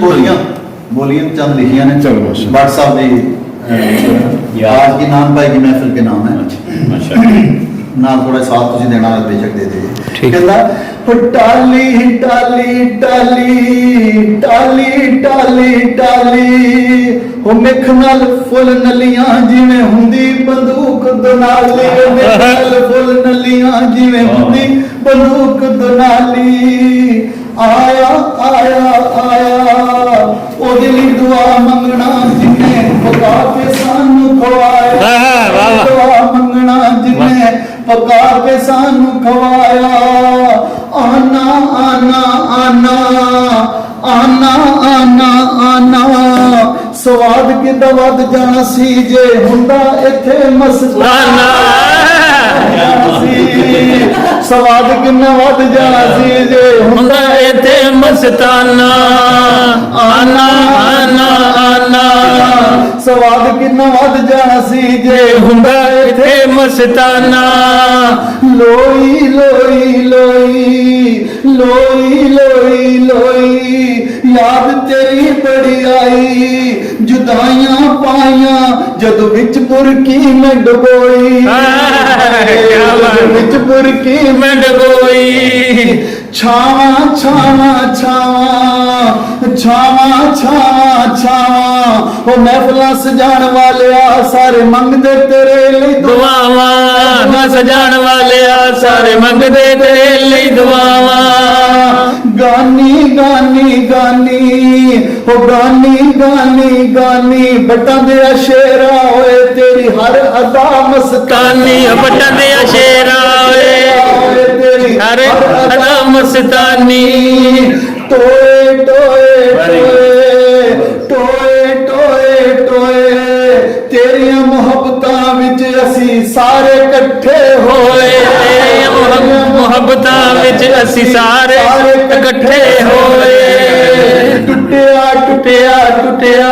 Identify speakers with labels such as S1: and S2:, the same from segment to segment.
S1: बोलियां चंद लिखियां ने।
S2: चलो माशा।
S1: भट्ट साहब की आज की नान भाई की महफिल के नाम है।
S2: माशा
S1: ना थोड़ा साथ तुझे देना बेशक दे दे।
S2: ठीक।
S1: कहता टाली टाली टाली टाली टाली टाली हो मिख नाल फुल नलियां जिवें हुंदी बंदूक दोनाली मिख नाल फुल नलियां जिवें हुंदी बंदूक दोनाली आया आया आया ओ दिल दुआ मंगना जिन्हें पका के सानू खवाया दुआ मंगना जिन्हें पका के सानू खवाया आना आना आना आना आना आना स्वाद किदा वध जाना सी जे हुंदा इथे मस्ताना स्वाद किन्ना वध जाना सी जे हुंदा इथे मस्ताना आना आना आना स्वाद किन्ना वध जाना सी जे हुंदा इथे मस्ताना लोई लोई लोई लोई लोई लोई याद तेरी बड़ी आई जुदाइयां पाइयां जद विच बुरकी में डबोई विच बुरकी में डबोई छावा छावा छावा छावा छावा छावा ओ महफिलां सजाण वालिया सारे मंगदे तेरे लई दुआवां सजाण वालिया सारे मंगदे तेरे लई दुआवां गानी गानी गानी ओ गानी गानी गानी बटां दे शेरा होए तेरी हर अदा मस्तानी बटां दे शेरा होए तेरी हर अदा मस्तानी टोए टोए टोए टोए टोए टोए तेरियां मोहब्बतां विच असी सारे इकट्ठे होए मोहब्बतां विच असी सारे इकट्ठे होए टुटिया टुटिया टुटिया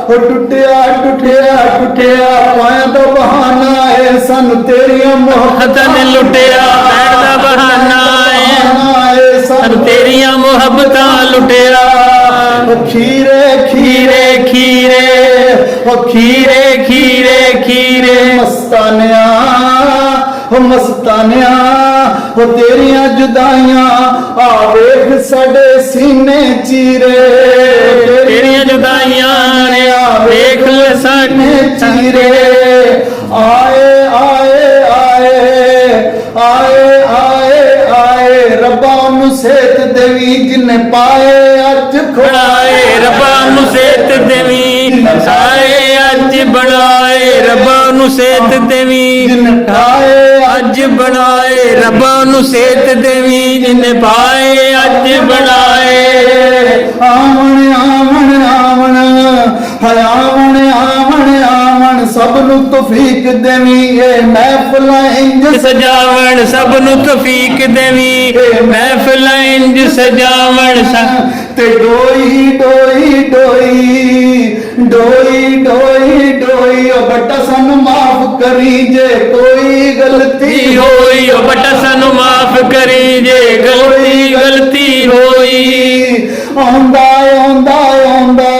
S1: ओ टुटिया टुटिया टुटिया पाया दा बहाना है सन तेरियां मोहब्बतां ने लुटिया पैर दा बहाना है सन तेरियां मोहब्बतां लुटिया खीरे खीरे खीरे ओ खीरे खीरे खीरे मस्तानिया ओ मस्तानिया ओ तेरियां जुदाइयां आ वेख साडे सीने चीरे तेरियां जुदाइयां ने आ वेख साडे चीरे आए आए आए आए आए आए रब्बा नू सेहत देवी जिन्ने पाए अज खुआए रब्बा नू सेहत देवी आए अज बनाए रब्बा नू सेहत देवी जिन्ने पाए अज बनाए रब्बा नू सेहत देवी जिन्ने पाए अज बनाए आवन आवन आवन हाय आवन आवन आवन सब नू तौफीक देवी ए महफिलां इंज सजावण सब नू तौफीक देवी ए महफिलां इंज सजावण ते डोई डोई डोई डोई डोई डोई ओ बट्टा सानू माफ करी जे कोई गलती होई ओ बट्टा सानू माफ करी जे गलती गलती होई आंदा आंदा आंदा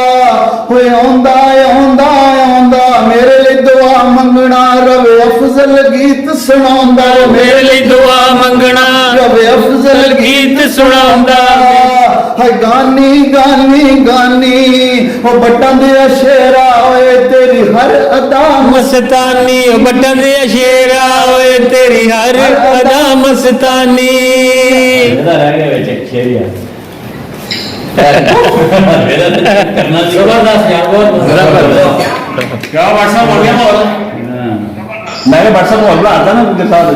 S1: होए आंदा आंदा आंदा मेरे लिए दुआ मंगना रवे अफजल गीत सुनांदा मेरे लिए दुआ मंगना रवे अफजल गीत सुनांदा हाय गानी गानी गानी ओ बट्टां दे शेरा होए तेरी हर अदा मस्तानी ओ बट्टां दे शेरा होए तेरी हर अदा मस्तानी
S3: ਇਹਦਾ ਰਹਿ ਗਿਆ ਵਿੱਚ ਸ਼ੇਰੀਆ ਕਰਨਾ ਜ਼ਬਰਦਸਤ ਯਾਰ ਬਹੁਤ
S2: क्या व्हाट्सएप हो गया माहौल मैं व्हाट्सएप माहौल बनाता ना उनके साथ